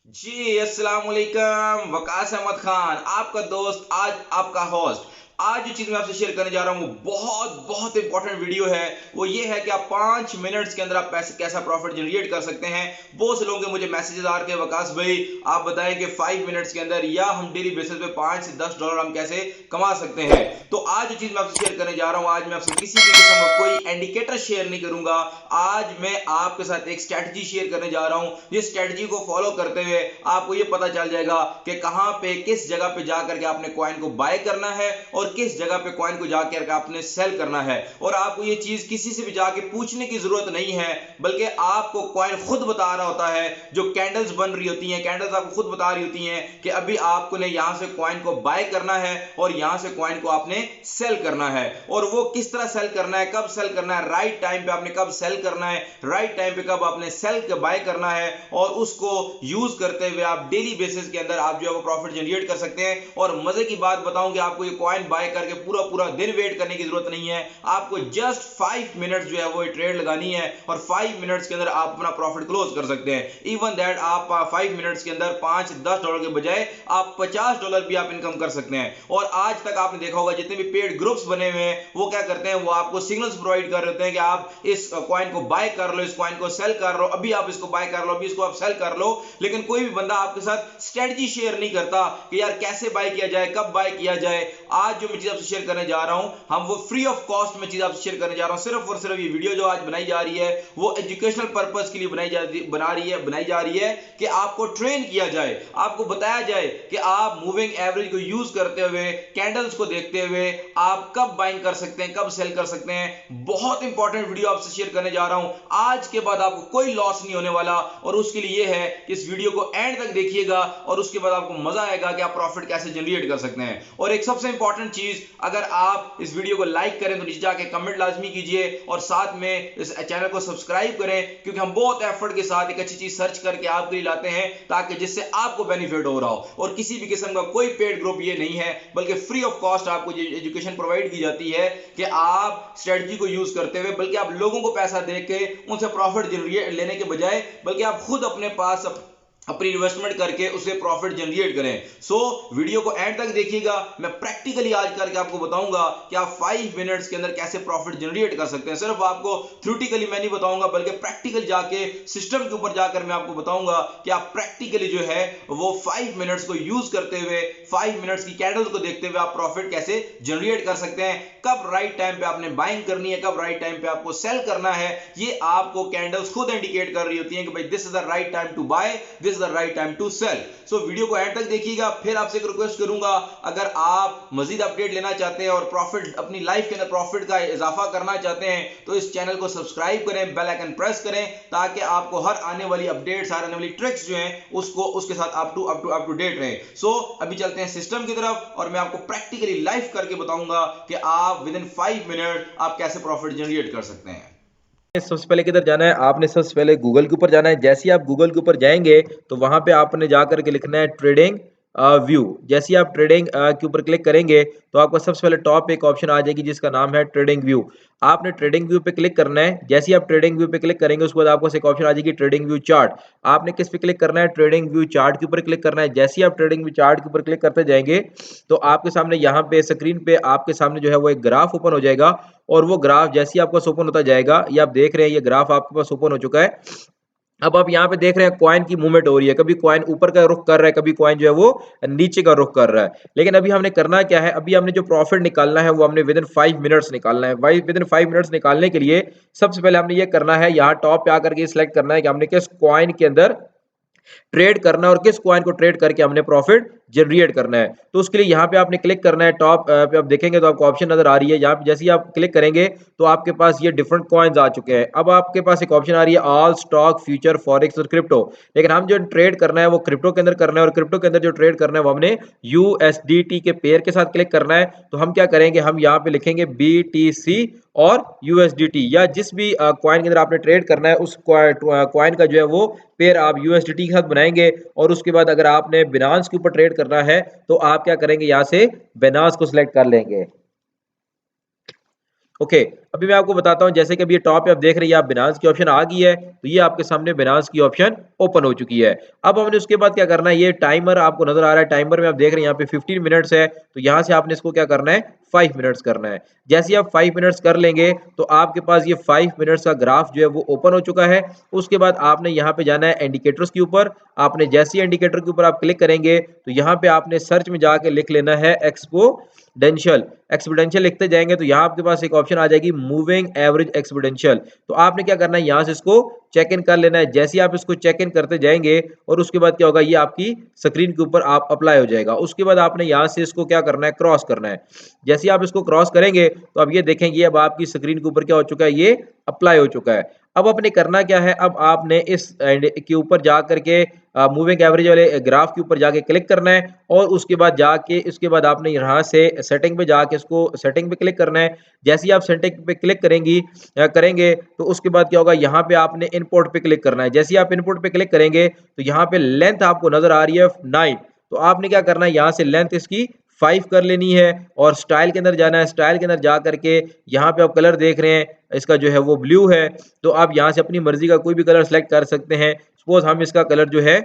जी अस्सलाम वालेकुम। वकास अहमद खान आपका दोस्त, आज आपका होस्ट। आज जो चीज मैं आपसे शेयर करने जा रहा हूं वो बहुत बहुत इंपॉर्टेंट वीडियो है। वो ये है कि आप 5 मिनट्स के अंदर आप पैसे कैसा प्रॉफिट जनरेट कर सकते हैं। बहुत से लोगों के मुझे मैसेजेस आ रहे हैं, वकास भाई आप बताएं कि 5 मिनट्स के अंदर या हम डेली बेसिस पे 5 से 10 डॉलर हम कैसे कमा सकते हैं। तो आज जो चीज मैं आपसे शेयर करने जा रहा हूं, आज मैं आपसे किसी भी किस्म का कोई इंडिकेटर शेयर नहीं करूंगा। आज मैं आपके साथ एक स्ट्रेटजी शेयर करने जा रहा हूं। जिस स्ट्रेटजी को फॉलो करते हुए आपको ये पता चल जाएगा कि कहां पे किस जगह पे जाकर के आपने कॉइन को बाय करना है और किस जगह पे कॉइन को जाकर के आपने सेल करना है। और आपको ये चीज किसी से भी जाके पूछने की जरूरत नहीं है, बल्कि आपको कॉइन खुद बता रहा होता है। जो कैंडल्स बन रही होती हैं, कैंडल्स आपको खुद बता रही होती हैं कि अभी आपको ने यहां से कॉइन को बाय करना है और यहां से कॉइन को आपने सेल करना है। और वो किस तरह सेल करना है, कब सेल करना है, राइट टाइम पे आपने कब सेल करना है, राइट टाइम पे कब आपने सेल के बाय करना है। और उसको यूज करते हुए आप डेली बेसिस के अंदर आप जो है वो प्रॉफिट जनरेट कर सकते हैं। और मजे की बात बताऊं कि आपको ये कॉइन बाय करके पूरा पूरा दिन वेट करने की जरूरत नहीं है। आपको जस्ट 5 मिनट्स जो है वो ट्रेड लगानी है और 5 मिनट्स के अंदर आप अपना प्रॉफिट क्लोज कर सकते हैं। इवन दैट आप 5 मिनट्स के अंदर 5-10 डॉलर के बजाय आप $50 भी आप इनकम कर सकते हैं। और आज तक आपने देखा होगा जितने भी पेड ग्रुप्स बने हुए हैं वो क्या करते हैं, वो आपको सिग्नल्स प्रोवाइड कर रहे होते हैं कि आप इस कॉइन को बाय कर लो, इस कॉइन को सेल कर लो, अभी आप इसको बाय कर लो, अभी इसको आप सेल कर लो। लेकिन कोई भी बंदा आपके साथ स्ट्रेटजी शेयर नहीं करता कि यार कैसे बाय किया जाए, कब बाय किया जाए। आज जो मैं चीज आपसे शेयर करने जा रहा हूं, हम वो फ्री ऑफ कॉस्ट में चीज आपसे शेयर करने जा रहा हूं। सिर्फ और सिर्फ ये वीडियो जो आज बनाई जा रही है वो एजुकेशनल पर्पस के लिए बनाई जा रही है कि आपको ट्रेन किया जाए, आपको बताया जाए कि आप मूविंग एवरेज को यूज करते हुए, कैंडल्स को देखते हुए आप कब बाइंग कर सकते हैं, कब सेल कर सकते हैं। बहुत इंपॉर्टेंट वीडियो आपसे शेयर करने जा रहा हूं। आज के बाद आपको कोई लॉस नहीं होने वाला। और उसके लिए है कि इस वीडियो को एंड तक देखिएगा और उसके बाद आपको मजा आएगा कि आप प्रॉफिट कैसे जनरेट कर सकते हैं। और एक सबसे इंपॉर्टेंट चीज, अगर आप इस वीडियो को लाइक करें तो नीचे जाके कमेंट लाजमी कीजिए और साथ में इस चैनल को सब्सक्राइब करें, क्योंकि हम बहुत एफर्ट के साथ एक अच्छी चीज सर्च करके आपके लिए लाते हैं ताकि जिससे आपको बेनिफिट हो रहा हो। और किसी भी किस्म का कोई पेड ग्रुप ये नहीं है, बल्कि फ्री ऑफ कॉस्ट आपको एजुकेशन प्रोवाइड की जाती है कि आप स्ट्रेटजी को यूज करते हुए, बल्कि आप लोगों को पैसा देके उनसे प्रॉफिट लेने के बजाय, बल्कि आप खुद अपने पास अपनी इन्वेस्टमेंट करके उसे प्रॉफिट जनरेट करें। सो वीडियो को एंड तक देखिएगा। मैं प्रैक्टिकली आज करके आपको बताऊंगा कि आप 5 मिनट्स के अंदर कैसे प्रॉफिट जनरेट कर सकते हैं। सिर्फ आपको थ्योरेटिकली मैं नहीं बताऊंगा, बल्कि प्रैक्टिकल जाके सिस्टम के ऊपर जाकर मैं आपको बताऊंगा कि आप प्रैक्टिकली जो है वो 5 मिनट्स को यूज करते हुए, 5 मिनट्स की कैंडल्स को देखते हुए आप प्रॉफिट कैसे जनरेट कर सकते हैं। कब राइट टाइम पे आपने बाइंग करनी है, कब राइट टाइम पे आपको सेल करना है, ये आपको कैंडल्स खुद इंडिकेट कर रही होती हैं कि भाई this is the right time to buy, this the right time to sell. So video को एंड तक देखिएगा। फिर आपसे एक रिक्वेस्ट करूंगा, अगर आप मजीद अपडेट लेना चाहते हैं और प्रॉफिट अपनी लाइफ के अंदर प्रॉफिट का इजाफा करना चाहते हैं तो इस चैनल को सब्सक्राइब करें, बेल आइकन प्रेस करें, ताकि आपको हर आने वाली अपडेट्स, हर आने वाली ट्रिक्स जो हैं उसको उसके साथ अप टू डेट रहे। सो अभी चलते हैं सिस्टम की तरफ और मैं आपको प्रैक्टिकली लाइव करके बताऊंगा कि आप विद इन 5 मिनट आप कैसे प्रॉफिट जनरेट कर सकते हैं। सबसे पहले किधर जाना है, आपने सबसे पहले गूगल के ऊपर जाना है। जैसे ही आप गूगल के ऊपर जाएंगे तो वहां पे आपने जाकर के लिखना है ट्रेडिंग व्यू। जैसे ही आप ट्रेडिंग के ऊपर क्लिक करेंगे तो आपको सबसे पहले टॉप एक ऑप्शन आ जाएगी जिसका नाम है ट्रेडिंग व्यू। आपने ट्रेडिंग व्यू पे क्लिक करना है। जैसे ही आप ट्रेडिंग व्यू पे क्लिक करेंगे उसके बाद आपको एक ऑप्शन आ जाएगी ट्रेडिंग व्यू चार्ट। आपने किस पे क्लिक करना है, ट्रेडिंग व्यू चार्ट के ऊपर क्लिक करना है। जैसे ही आप ट्रेडिंग व्यू चार्ट के ऊपर क्लिक करते जाएंगे तो आपके सामने यहाँ पे स्क्रीन पे आपके सामने जो है वो एक ग्राफ ओपन हो जाएगा। और वो ग्राफ जैसे ही आपका ओपन होता जाएगा, ये आप देख रहे हैं ये ग्राफ आपके पास ओपन हो चुका है। अब आप यहाँ पे देख रहे हैं कॉइन की मूवमेंट हो रही है, कभी कॉइन ऊपर का रुख कर रहा है, कभी कॉइन जो है वो नीचे का रुख कर रहा है। लेकिन अभी हमने करना क्या है, अभी हमने जो प्रॉफिट निकालना है वो हमने विद इन 5 मिनट्स निकालना है। भाई विद इन 5 मिनट्स निकालने के लिए सबसे पहले हमने ये करना है, यहाँ टॉप पे आकर के सिलेक्ट करना है कि हमने किस कॉइन के अंदर ट्रेड करना है और किस कॉइन को ट्रेड करके हमने प्रॉफिट जनरेट करना है। तो उसके लिए यहाँ पे आपने क्लिक करना है। टॉप पे आप देखेंगे तो आपको ऑप्शन नजर आ रही है। यहाँ पे जैसे ही आप क्लिक करेंगे तो आपके पास ये डिफरेंट कॉइन्स आ चुके हैं। अब आपके पास एक ऑप्शन आ रही है ऑल स्टॉक, फ्यूचर, फॉरेक्स और क्रिप्टो। लेकिन हम जो ट्रेड करना है वो क्रिप्टो के अंदर करना है और क्रिप्टो के अंदर जो ट्रेड करना है वो हमने यूएसडीटी के पेयर के साथ क्लिक करना है। तो हम क्या करेंगे, हम यहाँ पे लिखेंगे बीटीसी और यूएसडीटी, या जिस भी कॉइन के अंदर आपने ट्रेड करना है उस कॉइन का जो है वो पेयर आप यूएसडीटी के साथ बनाएंगे। और उसके बाद अगर आपने बिनांस के ऊपर ट्रेड करना है तो आप क्या करेंगे, यहाँ से बिनांस को सिलेक्ट कर लेंगे। ओके अभी मैं आपको बताता हूँ, जैसे कि अभी ये टॉप पे आप देख रहे हैं, आप बिनांस की ऑप्शन आ गई है, तो ये आपके सामने बिनांस की ऑप्शन ओपन हो चुकी है। अब हमने उसके बाद क्या करना है, ये टाइमर आपको नजर आ रहा है, टाइमर में आप देख रहे हैं यहाँ पे 15 मिनट्स है, तो यहाँ से आपने इसको क्या करना है, 5 मिनट्स करना है। जैसे ही आप 5 मिनट्स कर लेंगे तो आपके पास ये 5 मिनट्स का ग्राफ जो है वो ओपन हो चुका है। उसके बाद आपने यहाँ पे जाना है इंडिकेटर्स के ऊपर। आपने जैसे ही इंडिकेटर के ऊपर आप क्लिक करेंगे तो यहाँ पे आपने सर्च में जाके लिख लेना है एक्सपोडेंशियल। एक्सपोडेंशियल लिखते जाएंगे तो यहाँ आपके पास एक ऑप्शन आ जाएगी मूविंग एवरेज एक्सपोडेंशियल। तो आपने क्या करना है, यहाँ से इसको चेक इन कर लेना है। जैसे ही आप इसको चेक इन करते जाएंगे और उसके बाद क्या होगा, ये आपकी स्क्रीन के ऊपर आप अप्लाई हो जाएगा। उसके बाद आपने यहाँ से इसको क्या करना है, क्रॉस करना है। जैसे ही आप इसको क्रॉस करेंगे तो अब ये देखेंगे, अब आपकी स्क्रीन के ऊपर क्या हो चुका है, ये अप्लाई हो चुका है। अब आपने करना क्या है, अब आपने इस के ऊपर जा करके मूविंग एवरेज वाले ग्राफ के ऊपर जाके क्लिक करना है और उसके बाद जाके इसके बाद आपने यहाँ से सेटिंग पे जाके इसको सेटिंग पे क्लिक करना है। जैसे ही आप सेटिंग पे क्लिक करेंगे तो उसके बाद क्या होगा, यहाँ पे आपने इनपुट पे क्लिक करना है। जैसे ही आप इनपुट पे क्लिक करेंगे तो यहाँ पे लेंथ आपको नजर आ रही है 9, तो आपने क्या करना है, यहाँ से लेंथ इसकी 5 कर लेनी है और स्टाइल के अंदर जाना है। स्टाइल के अंदर जा करके यहाँ पे आप कलर देख रहे हैं, इसका जो है वो ब्लू है, तो आप यहाँ से अपनी मर्जी का कोई भी कलर सेलेक्ट कर सकते हैं। सपोज हम इसका कलर जो है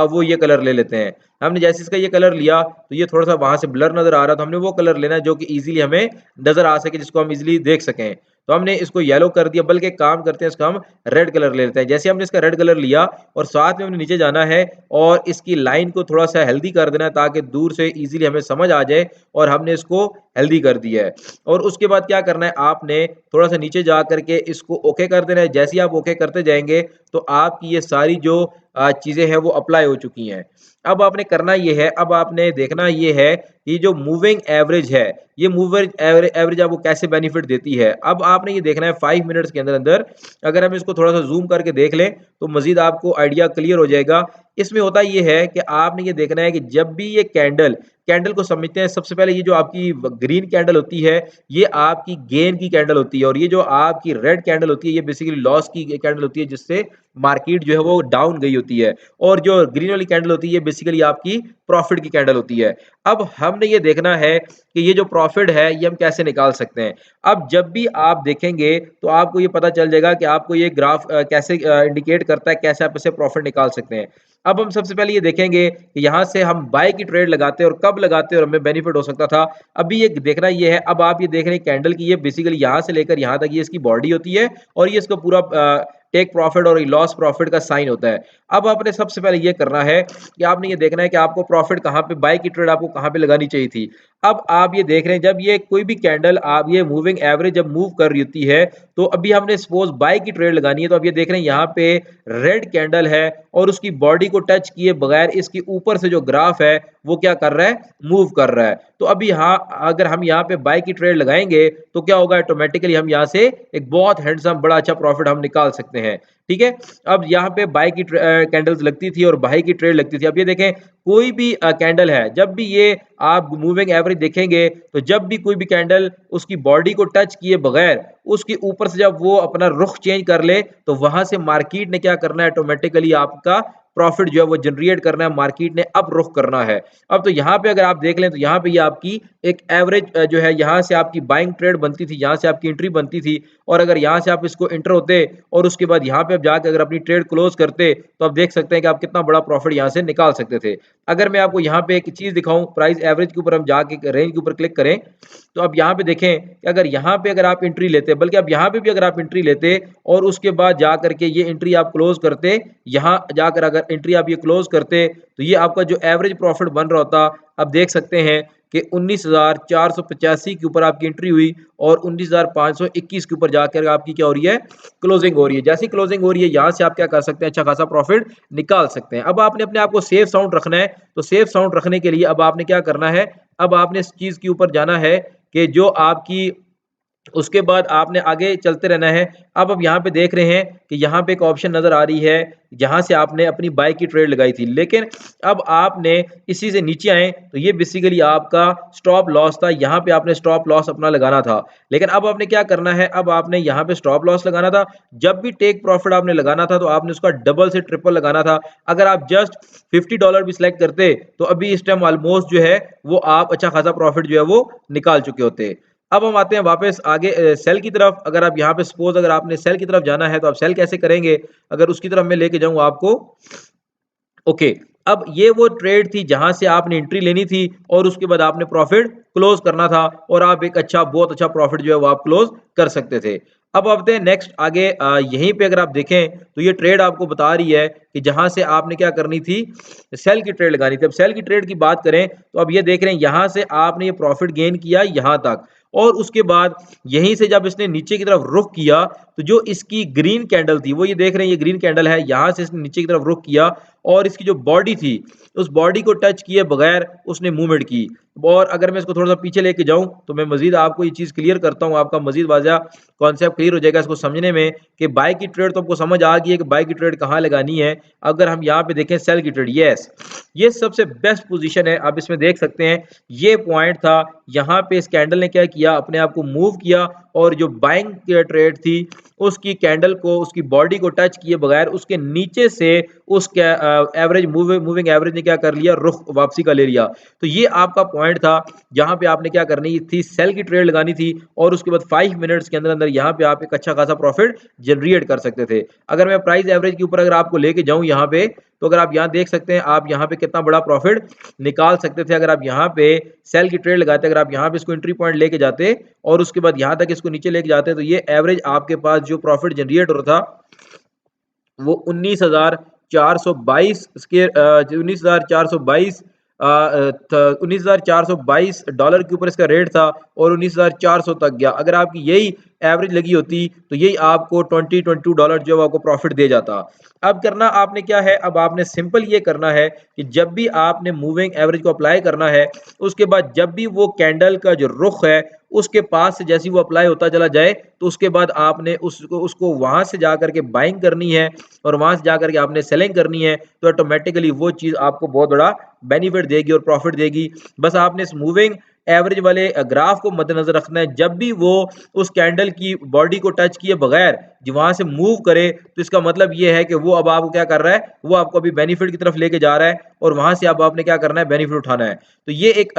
वो ये कलर ले लेते हैं। हमने जैसे इसका ये कलर लिया तो ये थोड़ा सा वहां से ब्लर नजर आ रहा, तो हमने वो कलर लेना है जो कि इजीली हमें नजर आ सके, जिसको हम इजीली देख सकें। तो हमने इसको येलो कर दिया, बल्कि काम करते हैं इसका हम रेड कलर ले लेते हैं। जैसे हमने इसका रेड कलर लिया और साथ में हमने नीचे जाना है और इसकी लाइन को थोड़ा सा हेल्दी कर देना है ताकि दूर से इजीली हमें समझ आ जाए, और हमने इसको हेल्दी कर दिया है। और उसके बाद क्या करना है, आपने थोड़ा सा नीचे जा करके इसको ओके कर देना है। जैसे ही आप ओके करते जाएंगे तो आपकी ये सारी जो चीजें हैं वो अप्लाई हो चुकी हैं। अब आपने करना ये है, अब आपने देखना ये है कि जो मूविंग एवरेज है, ये मूविंग एवरेज आपको कैसे बेनिफिट देती है। अब आपने ये देखना है 5 मिनट्स के अंदर अंदर, अगर हम इसको थोड़ा सा जूम करके देख लें तो मजीद आपको आइडिया क्लियर हो जाएगा। इसमें होता ये है कि आपने ये देखना है कि जब भी ये कैंडल को समझते हैं, सबसे पहले ये जो आपकी ग्रीन कैंडल होती है ये आपकी गेन की कैंडल होती है, और ये जो आपकी रेड कैंडल होती है ये बेसिकली लॉस की कैंडल होती है, जिससे मार्केट जो है वो डाउन गई होती है। और जो ग्रीन वाली कैंडल होती है ये बेसिकली आपकी प्रॉफिट की कैंडल होती है। अब हमने ये देखना है कि ये जो प्रॉफिट है ये हम कैसे निकाल सकते हैं। अब जब भी आप देखेंगे तो आपको ये पता चल जाएगा कि आपको ये ग्राफ कैसे इंडिकेट करता है, कैसे आप इसे प्रॉफिट निकाल सकते हैं। अब हम सबसे पहले ये देखेंगे कि यहाँ से हम बाय की ट्रेड लगाते हैं और कब लगाते हैं और हमें बेनिफिट हो सकता था। अभी ये देखना ये है, अब आप ये देख रहे हैं कैंडल की ये बेसिकली यहाँ से लेकर यहाँ तक ये इसकी बॉडी होती है और ये इसका पूरा टेक प्रॉफिट और लॉस प्रॉफिट का साइन होता है। अब आपने सबसे पहले ये करना है कि आपने ये देखना है कि आपको प्रॉफिट कहाँ पे, बाय की ट्रेड आपको कहाँ पे लगानी चाहिए थी। अब आप ये देख रहे हैं जब ये कोई भी कैंडल आप ये मूविंग एवरेज जब मूव कर रही होती है तो अभी हमने सपोज बाय की ट्रेड लगानी है, तो अब ये देख रहे हैं यहाँ पे रेड कैंडल है और उसकी बॉडी को टच किए बगैर इसके ऊपर से जो ग्राफ है वो क्या कर रहा है, मूव कर रहा है। तो अभी यहाँ अगर हम यहाँ पे बाय की ट्रेड लगाएंगे तो क्या होगा, ऑटोमेटिकली हम यहाँ से एक बहुत हैंडसम बड़ा अच्छा प्रॉफिट हम निकाल सकते हैं। ठीक है, अब यहाँ पे बाय की कैंडल्स लगती थी और बाय की ट्रेड लगती थी। अब ये देखें कोई भी कैंडल है, जब भी ये आप मूविंग एवरेज देखेंगे तो जब भी कोई भी कैंडल उसकी बॉडी को टच किए बगैर उसके ऊपर से जब वो अपना रुख चेंज कर ले तो वहां से मार्केट ने क्या करना है, ऑटोमेटिकली आपका प्रॉफिट जो है वो जनरेट करना है, मार्केट ने अब रुख करना है। अब तो यहाँ पे अगर आप देख लें तो यहाँ पे ये आपकी एक एवरेज जो है, यहाँ से आपकी बाइंग ट्रेड बनती थी, यहाँ से आपकी एंट्री बनती थी, और अगर यहाँ से आप इसको इंटर होते और उसके बाद यहाँ पे आप जाके अगर अपनी ट्रेड क्लोज करते तो आप देख सकते हैं कि आप कितना बड़ा प्रॉफिट यहाँ से निकाल सकते थे। अगर मैं आपको यहाँ पे एक चीज दिखाऊं, प्राइस एवरेज के ऊपर हम जाके रेंज के ऊपर क्लिक करें तो अब यहाँ पे देखें कि अगर यहाँ पे अगर आप एंट्री लेते, बल्कि अब यहाँ पे भी अगर आप एंट्री लेते और उसके बाद जा करके ये एंट्री आप क्लोज करते, यहाँ जाकर अगर एंट्री आप ये क्लोज करते तो ये आपका जो एवरेज प्रॉफिट बन रहा होता, अब देख सकते हैं कि 19,485 के ऊपर आपकी एंट्री हुई और 19,521 के ऊपर जाकर आपकी क्या हो रही है, क्लोजिंग हो रही है। जैसी क्लोजिंग हो रही है यहाँ से आप क्या कर सकते हैं, अच्छा खासा प्रॉफिट निकाल सकते हैं। अब आपने अपने आप को सेफ साउंड रखना है, तो सेफ साउंड रखने के लिए अब आपने क्या करना है, अब आपने इस चीज के ऊपर जाना है कि जो आपकी, उसके बाद आपने आगे चलते रहना है। अब यहाँ पे देख रहे हैं कि यहाँ पे एक ऑप्शन नजर आ रही है जहां से आपने अपनी बाय की ट्रेड लगाई थी, लेकिन अब आपने इसी से नीचे आए तो ये बेसिकली आपका स्टॉप लॉस था, यहाँ पे आपने स्टॉप लॉस अपना लगाना था। लेकिन अब आपने क्या करना है, अब आपने यहाँ पे स्टॉप लॉस लगाना था, जब भी टेक प्रॉफिट आपने लगाना था तो आपने उसका डबल से ट्रिपल लगाना था। अगर आप जस्ट $50 भी सिलेक्ट करते तो अभी इस टाइम ऑलमोस्ट जो है वो आप अच्छा खासा प्रॉफिट जो है वो निकाल चुके होते। अब हम आते हैं वापस आगे सेल की तरफ। अगर आप यहाँ पे सपोज अगर आपने सेल की तरफ जाना है तो आप सेल कैसे करेंगे, अगर उसकी तरफ मैं लेके जाऊँ आपको। ओके, अब ये वो ट्रेड थी जहां से आपने एंट्री लेनी थी और उसके बाद आपने प्रॉफिट क्लोज करना था और आप एक बहुत अच्छा प्रॉफिट जो है वो आप क्लोज कर सकते थे। अब आते हैं नेक्स्ट आगे, यहीं पे अगर आप देखें तो ये ट्रेड आपको बता रही है कि जहां से आपने क्या करनी थी, सेल की ट्रेड लगानी थी। अब सेल की ट्रेड की बात करें तो अब ये देख रहे हैं यहां से आपने ये प्रॉफिट गेन किया यहां तक, और उसके बाद यहीं से जब इसने नीचे की तरफ रुख किया तो जो इसकी ग्रीन कैंडल थी, वो ये देख रहे हैं ये ग्रीन कैंडल है, यहां से इसने नीचे की तरफ रुख किया और इसकी जो बॉडी थी उस बॉडी को टच किए बगैर उसने मूवमेंट की। और अगर मैं इसको थोड़ा सा पीछे लेके जाऊं तो मैं मजीद आपको ये चीज क्लियर करता हूं, आपका मजीद वाज़ा कॉन्सेप्ट क्लियर हो जाएगा इसको समझने में कि बाय की ट्रेड तो आपको समझ आ गई है कि बाय की ट्रेड कहां लगानी है। अगर हम यहाँ पे देखें सेल की ट्रेड, यस ये सबसे बेस्ट पोजीशन है। आप इसमें देख सकते हैं ये पॉइंट था, यहाँ पे इस कैंडल ने क्या किया, अपने आप को मूव किया और जो बाइंग ट्रेड थी उसकी कैंडल को, उसकी बॉडी को टच किए बगैर उसके नीचे से उस एवरेज मूविंग एवरेज ने क्या कर लिया, रुख वापसी का ले लिया। तो ये आपका पॉइंट था जहां पे आपने क्या करनी थी, सेल की ट्रेड लगानी थी और उसके बाद 5 मिनट्स के अंदर अंदर यहाँ पे आप एक अच्छा खासा प्रॉफिट जनरेट कर सकते थे। अगर मैं प्राइस एवरेज के ऊपर अगर आपको लेके जाऊं यहाँ पे, तो अगर आप यहाँ देख सकते हैं आप यहाँ पे कितना बड़ा प्रॉफिट निकाल सकते थे अगर आप यहाँ पे सेल की ट्रेड लगाते। अगर आप यहाँ पे इसको एंट्री पॉइंट लेके जाते और उसके बाद यहाँ तक इसको नीचे लेके जाते, तो ये एवरेज आपके पास जो प्रॉफिट जनरेट हो रहा था वो 19,422 के 19,422 $19,422 के ऊपर इसका रेट था और 19,400 तक गया। अगर आपकी यही एवरेज लगी होती तो यही आपको $22 जो आपको प्रॉफिट दे जाता। अब करना आपने क्या है, अब आपने सिंपल ये करना है कि जब भी आपने मूविंग एवरेज को अप्लाई करना है, उसके बाद जब भी वो कैंडल का जो रुख है उसके पास से जैसे वो अप्लाई होता चला जाए, तो उसके बाद आपने उसको वहां से जाकर के बाइंग करनी है और वहां से जाकर के आपने सेलिंग करनी है, तो ऑटोमेटिकली वो चीज आपको बहुत बड़ा बेनिफिट देगी और प्रॉफिट देगी। बस आपने इस मूविंग एवरेज वाले ग्राफ को मद्देनजर रखना है, जब भी वो उस कैंडल की बॉडी को टच किए बगैर वहां से मूव करे तो इसका मतलब ये है कि वो अब आपको क्या कर रहा है, वो आपको अभी बेनिफिट की तरफ लेके जा रहा है और वहां से अब आपने क्या करना है, बेनिफिट उठाना है। तो ये एक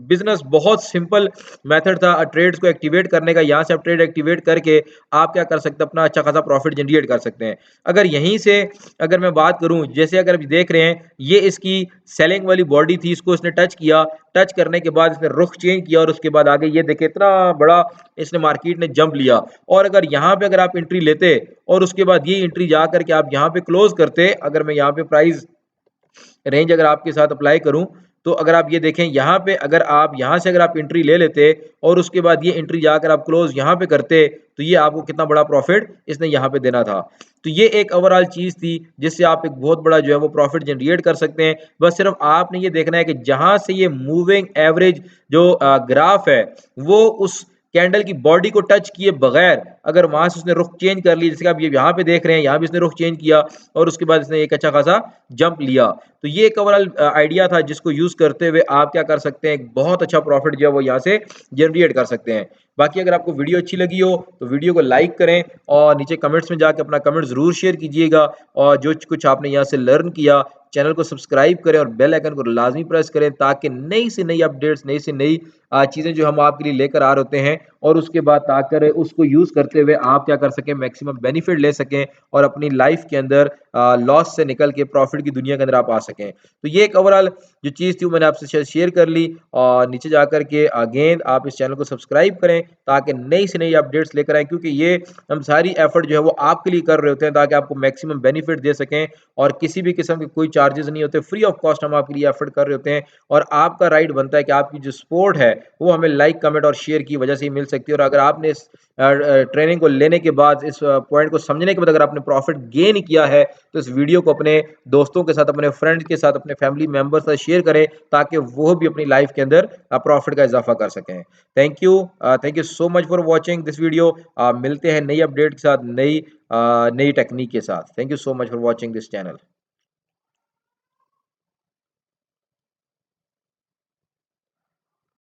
बिजनेस बहुत सिंपल मेथड था ट्रेड्स को एक्टिवेट करने का। यहाँ से आप ट्रेड एक्टिवेट करके आप क्या कर सकते हैं, अपना अच्छा खासा प्रॉफिट जनरेट कर सकते हैं। अगर यहीं से अगर मैं बात करूं, जैसे अगर आप देख रहे हैं ये इसकी सेलिंग वाली बॉडी थी, इसको इसने टच किया, टच करने के बाद इसने रुख चेंज किया और उसके बाद आगे ये देखे इतना बड़ा इसने मार्केट ने जंप लिया। और अगर यहाँ पे अगर आप एंट्री लेते और उसके बाद ये एंट्री जा करके आप यहाँ पे क्लोज करते, अगर मैं यहाँ पे प्राइस रेंज अगर आपके साथ अप्लाई करूं, तो अगर आप ये देखें यहाँ पे अगर आप यहाँ से अगर आप एंट्री ले लेते और उसके बाद ये एंट्री जाकर आप क्लोज यहाँ पे करते, तो ये आपको कितना बड़ा प्रॉफिट इसने यहाँ पे देना था। तो ये एक ओवरऑल चीज थी जिससे आप एक बहुत बड़ा जो है वो प्रॉफिट जनरेट कर सकते हैं। बस सिर्फ आपने ये देखना है कि जहां से ये मूविंग एवरेज जो ग्राफ है वो उस कैंडल की बॉडी को टच किए बगैर अगर वहां से उसने रुख चेंज कर लिया, जैसे कि आप ये यहाँ पे देख रहे हैं, यहाँ भी इसने रुख चेंज किया और उसके बाद इसने एक अच्छा खासा जंप लिया। तो ये एक ओवरऑल आइडिया था जिसको यूज करते हुए आप क्या कर सकते हैं, एक बहुत अच्छा प्रॉफिट जो है वो यहाँ से जनरेट कर सकते हैं। बाकी अगर आपको वीडियो अच्छी लगी हो तो वीडियो को लाइक करें और नीचे कमेंट्स में जाके अपना कमेंट जरूर शेयर कीजिएगा, और जो कुछ आपने यहाँ से लर्न किया चैनल को सब्सक्राइब करें और बेल आइकन को लाजमी प्रेस करें ताकि नई से नई अपडेट्स, नई से नई चीज़ें जो हम आपके लिए लेकर आ रहे होते हैं और उसके बाद ताकर उसको यूज़ करते हुए आप क्या कर सकें, मैक्सिमम बेनिफिट ले सकें और अपनी लाइफ के अंदर लॉस से निकल के प्रॉफिट की दुनिया के अंदर आप आ सकें। तो ये एक ओवरऑल जो चीज़ थी वो मैंने आपसे शेयर कर ली, और नीचे जाकर के अगेन आप इस चैनल को सब्सक्राइब करें ताकि नई से नई अपडेट्स लेकर आएँ, क्योंकि ये हम सारी एफर्ट जो है वो आपके लिए कर रहे होते हैं ताकि आपको मैक्सिमम बेनिफिट दे सकें और किसी भी किस्म के कोई चार्जेस नहीं होते, फ्री ऑफ कॉस्ट हम आपके लिए एफर्ट कर रहे होते हैं। और आपका राइट बनता है कि आपकी जो सपोर्ट है वो हमें लाइक, कमेंट और शेयर की वजह से ही मिल सकती है। और अगर आपने इस ट्रेनिंग को लेने के बाद, इस पॉइंट को समझने के बाद अगर आपने प्रॉफिट गेन किया है तो इस वीडियो को अपने दोस्तों के साथ, अपने फ्रेंड्स के साथ, अपने फैमिली मेंबर्स के साथ शेयर करें ताकि वो भी अपनी लाइफ के अंदर प्रॉफिट का इजाफा कर सकें। Thank you so much for watching this video. मिलते हैं नई अपडेट के साथ, नई टेक्निक के साथ। Thank you so much for watching this channel.